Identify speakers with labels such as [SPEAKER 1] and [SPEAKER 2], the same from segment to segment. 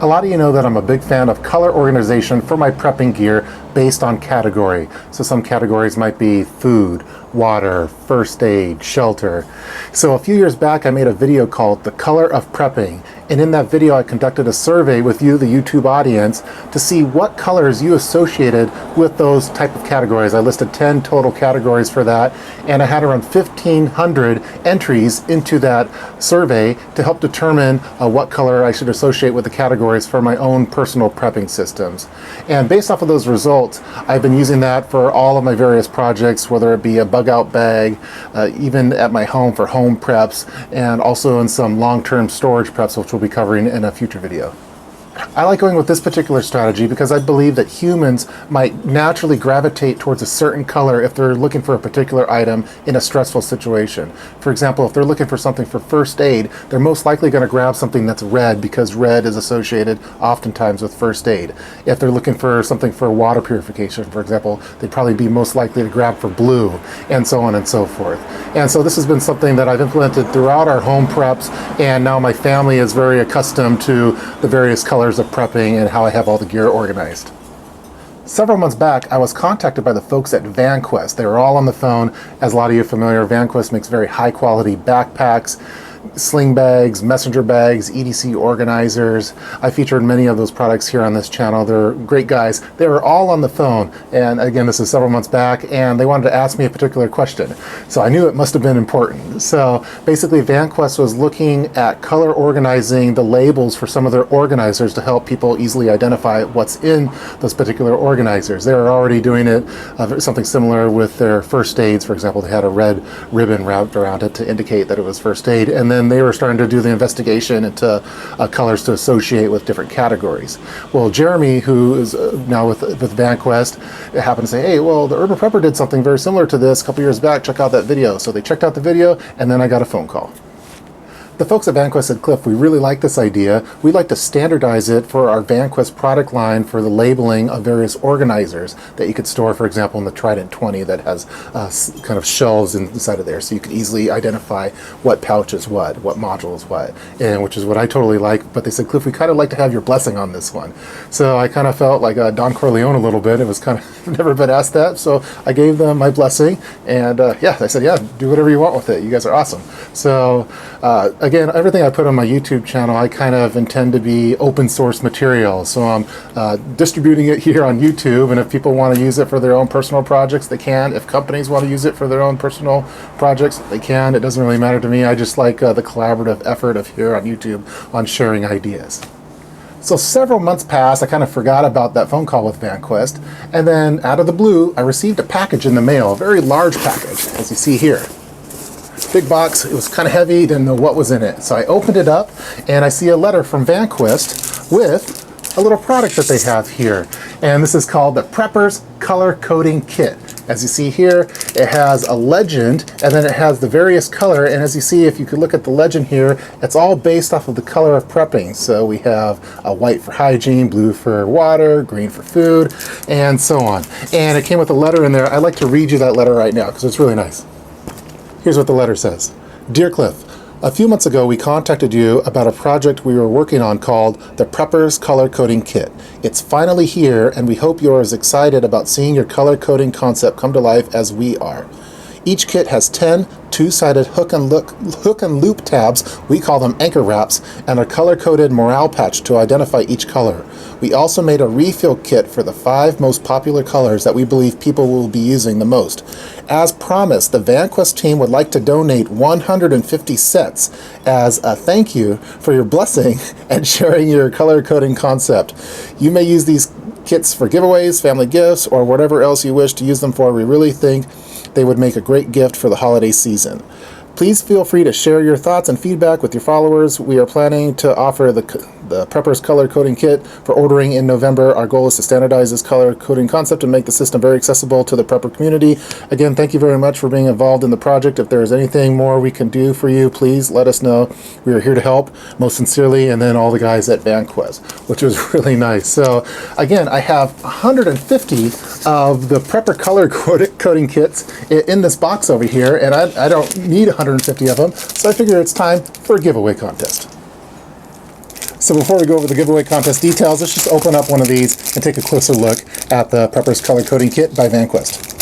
[SPEAKER 1] A lot of you know that I'm a big fan of color organization for my prepping gear based on category. So some categories might be food, water, first aid, shelter. So a few years back I made a video called The Color of Prepping, and in that video I conducted a survey with you, the YouTube audience, to see what colors you associated with those type of categories. I listed 10 total categories for that, and I had around 1,500 entries into that survey to help determine what color I should associate with the categories for my own personal prepping systems. And based off of those results, I've been using that for all of my various projects, whether it be a bug out bag, even at my home for home preps, and also in some long-term storage preps, which we'll be covering in a future video. I like going with this particular strategy because I believe that humans might naturally gravitate towards a certain color if they're looking for a particular item in a stressful situation. For example, if they're looking for something for first aid, they're most likely going to grab something that's red because red is associated oftentimes with first aid. If they're looking for something for water purification, for example, they'd probably be most likely to grab for blue, and so on and so forth. And so this has been something that I've implemented throughout our home preps, and now my family is very accustomed to the various colors of prepping and how I have all the gear organized. Several months back, I was contacted by the folks at Vanquest. They were all on the phone. As a lot of you are familiar, Vanquest makes very high quality backpacks, sling bags, messenger bags, EDC organizers. I featured many of those products here on this channel. They're great guys. They were all on the phone, and again, this is several months back, and they wanted to ask me a particular question. So I knew it must have been important. So basically, Vanquest was looking at color organizing the labels for some of their organizers to help people easily identify what's in those particular organizers. They were already doing it, something similar with their first aids. For example, they had a red ribbon wrapped around it to indicate that it was first aid, and then they were starting to do the investigation into colors to associate with different categories. Well, Jeremy, who is now with Vanquest, happened to say, hey, well, the Urban Prepper did something very similar to this a couple years back. Check out that video. So they checked out the video, and then I got a phone call. The folks at Vanquest said, Cliff, we really like this idea. We'd like to standardize it for our Vanquest product line for the labeling of various organizers that you could store, for example, in the Trident 20 that has kind of shelves inside of there, so you could easily identify what pouch is what module is what, and which is what I totally like. But they said, Cliff, we kind of like to have your blessing on this one. So I kind of felt like Don Corleone a little bit. It was kind of never been asked that, so I gave them my blessing, and yeah, they said, yeah, do whatever you want with it. You guys are awesome. So again, everything I put on my YouTube channel, I kind of intend to be open source material. So I'm distributing it here on YouTube, and if people want to use it for their own personal projects, they can. If companies want to use it for their own personal projects, they can. It doesn't really matter to me. I just like the collaborative effort of here on YouTube on sharing ideas. So several months passed, I kind of forgot about that phone call with Vanquest, and then out of the blue, I received a package in the mail, a very large package, as you see here. Big box, it was kind of heavy, didn't know what was in it. So I opened it up, and I see a letter from Vanquest with a little product that they have here. And this is called the Prepper's Color Coding Kit. As you see here, it has a legend, and then it has the various color, and as you see, if you could look at the legend here, it's all based off of the color of prepping. So we have a white for hygiene, blue for water, green for food, and so on. And it came with a letter in there. I'd like to read you that letter right now, because it's really nice. Here's what the letter says. Dear Cliff, a few months ago we contacted you about a project we were working on called the Prepper's Color Coding Kit. It's finally here, and we hope you're as excited about seeing your color coding concept come to life as we are. Each kit has 10 two-sided hook and loop tabs, we call them anchor wraps, and a color-coded morale patch to identify each color. We also made a refill kit for the 5 most popular colors that we believe people will be using the most. As promised, the Vanquest team would like to donate 150 sets as a thank you for your blessing and sharing your color coding concept. You may use these kits for giveaways, family gifts, or whatever else you wish to use them for. We really think they would make a great gift for the holiday season. Please feel free to share your thoughts and feedback with your followers. We are planning to offer the Prepper's Color Coding Kit for ordering in November. Our goal is to standardize this color coding concept and make the system very accessible to the prepper community. Again, thank you very much for being involved in the project. If there is anything more we can do for you, please let us know. We are here to help, most sincerely, and then all the guys at Vanquest, which was really nice. So again, I have 150 of the Prepper Color Coding Kits in this box over here, and I don't need 150 of them, so I figure it's time for a giveaway contest. So before we go over the giveaway contest details, let's just open up one of these and take a closer look at the Prepper's Color Coding Kit by Vanquest.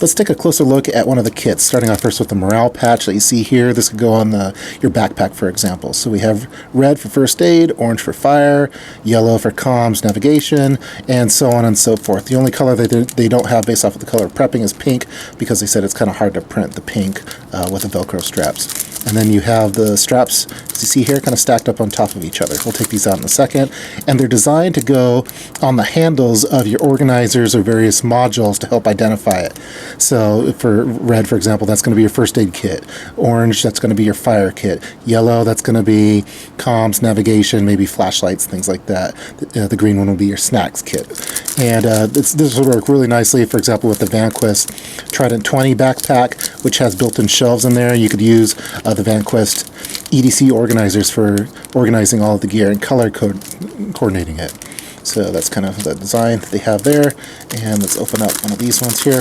[SPEAKER 1] Let's take a closer look at one of the kits, starting off first with the morale patch that you see here. This could go on your backpack, for example. So we have red for first aid, orange for fire, yellow for comms, navigation, and so on and so forth. The only color they don't have based off of the color of prepping is pink, because they said it's kind of hard to print the pink with the Velcro straps. And then you have the straps, as you see here, kind of stacked up on top of each other. We'll take these out in a second. And they're designed to go on the handles of your organizers or various modules to help identify it. So for red, for example, that's going to be your first aid kit. Orange, that's going to be your fire kit. Yellow, that's going to be comms, navigation, maybe flashlights, things like that. The green one will be your snacks kit. And this will work really nicely, for example, with the Vanquest Trident 20 backpack, which has built-in shelves in there. You could use the Vanquest EDC organizers for organizing all of the gear and color coordinating it. So that's kind of the design that they have there. And let's open up one of these ones here.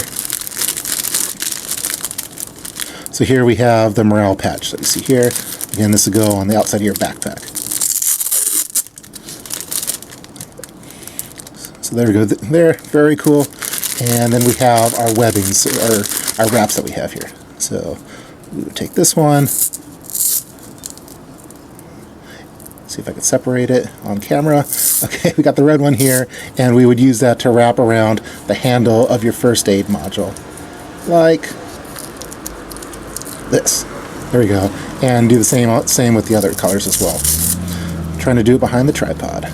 [SPEAKER 1] So here we have the morale patch that you see here. Again, this will go on the outside of your backpack. So there we go. There, very cool. And then we have our webbings, or our wraps that we have here. So we would take this one. See if I can separate it on camera. Okay, we got the red one here, and we would use that to wrap around the handle of your first aid module, like this. There we go. And do the same with the other colors as well. I'm trying to do it behind the tripod.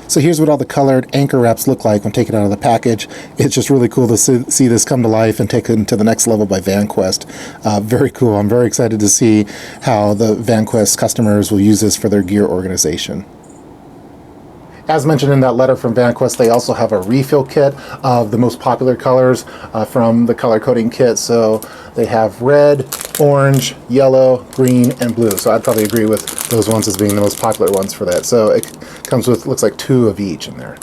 [SPEAKER 1] So here's what all the colored anchor wraps look like when taken out of the package. It's just really cool to see this come to life and taken to the next level by Vanquest. Very cool. I'm very excited to see how the Vanquest customers will use this for their gear organization. As mentioned in that letter from Vanquest, they also have a refill kit of the most popular colors from the color coding kit. So they have red, orange, yellow, green, and blue. So I'd probably agree with those ones as being the most popular ones for that. So it comes with, looks like 2 of each in there.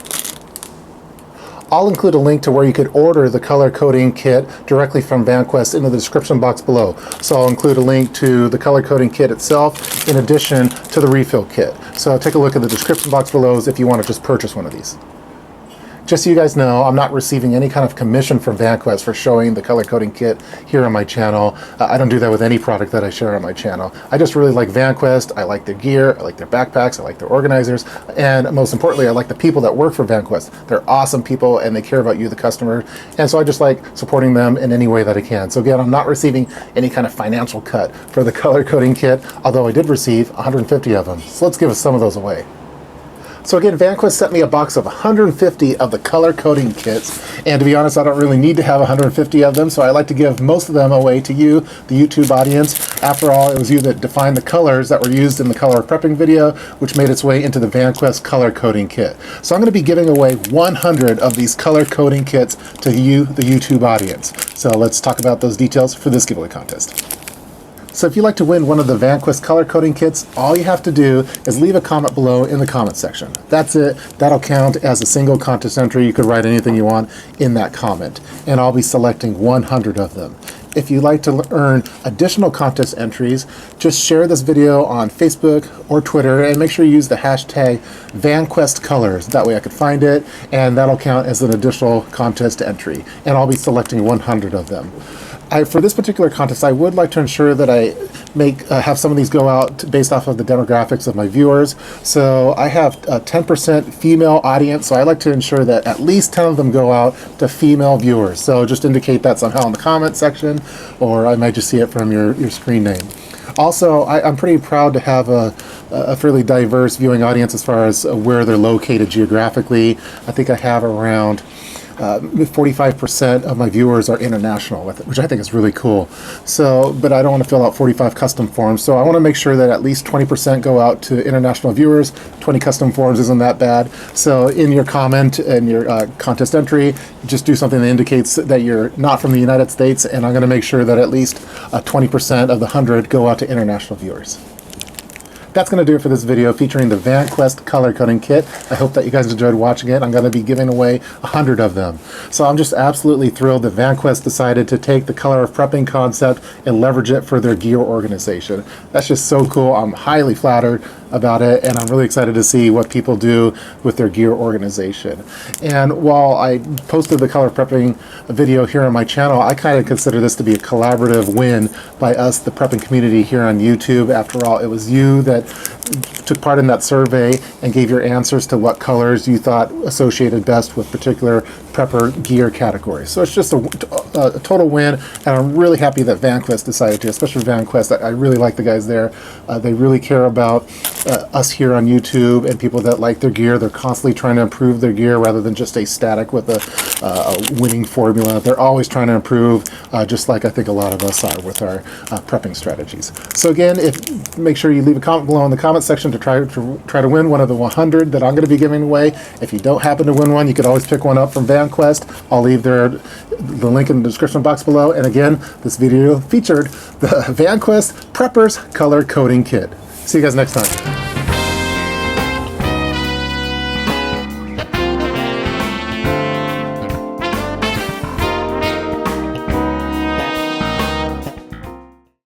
[SPEAKER 1] I'll include a link to where you could order the color coding kit directly from Vanquest in the description box below. So I'll include a link to the color coding kit itself in addition to the refill kit. So take a look at the description box below if you want to just purchase one of these. Just so you guys know, I'm not receiving any kind of commission from Vanquest for showing the color coding kit here on my channel. I don't do that with any product that I share on my channel. I just really like Vanquest. I like their gear, I like their backpacks, I like their organizers, and most importantly, I like the people that work for Vanquest. They're awesome people and they care about you, the customer, and so I just like supporting them in any way that I can. So again, I'm not receiving any kind of financial cut for the color coding kit, although I did receive 150 of them. So let's give some of those away. So again, Vanquest sent me a box of 150 of the color coding kits, and to be honest, I don't really need to have 150 of them, so I like to give most of them away to you, the YouTube audience. After all, it was you that defined the colors that were used in the color prepping video, which made its way into the Vanquest color coding kit. So I'm going to be giving away 100 of these color coding kits to you, the YouTube audience. So let's talk about those details for this giveaway contest. So if you'd like to win one of the Vanquest color coding kits, all you have to do is leave a comment below in the comment section. That's it. That'll count as a single contest entry. You could write anything you want in that comment, and I'll be selecting 100 of them. If you'd like to earn additional contest entries, just share this video on Facebook or Twitter and make sure you use the hashtag VanquestColors. That way I could find it, and that'll count as an additional contest entry, and I'll be selecting 100 of them. For this particular contest, I would like to ensure that I have some of these go out based off of the demographics of my viewers. So I have a 10% female audience, so I like to ensure that at least 10 of them go out to female viewers. So just indicate that somehow in the comment section, or I might just see it from your screen name. Also, I'm pretty proud to have a fairly diverse viewing audience as far as where they're located geographically. I think I have around 45% of my viewers are international with it, which I think is really cool. So, but I don't want to fill out 45 custom forms, so I want to make sure that at least 20% go out to international viewers. 20 custom forms isn't that bad. So in your comment and your contest entry, just do something that indicates that you're not from the United States, and I'm going to make sure that at least 20% of the 100 go out to international viewers. that's going to do it for this video featuring the Vanquest color coding kit. I hope that you guys enjoyed watching it. I'm going to be giving away 100 of them. So I'm just absolutely thrilled that Vanquest decided to take the color of prepping concept and leverage it for their gear organization. That's just so cool. I'm highly flattered about it, and I'm really excited to see what people do with their gear organization. And while I posted the color prepping video here on my channel, I kind of consider this to be a collaborative win by us, the prepping community here on YouTube. After all, it was you that took part in that survey and gave your answers to what colors you thought associated best with particular prepper gear categories. So it's just a total win, and I'm really happy that Vanquest decided to, especially Vanquest. I really like the guys there. They really care about us here on YouTube and people that like their gear. They're constantly trying to improve their gear rather than just stay static with a winning formula. They're always trying to improve, just like I think a lot of us are with our prepping strategies. So again, make sure you leave a comment below in the comment section to try to win one of the 100 that I'm going to be giving away. If you don't happen to win one, you could always pick one up from Vanquest. I'll leave the link in the description box below. And again, this video featured the Vanquest Preppers Color Coding Kit. See you guys next time.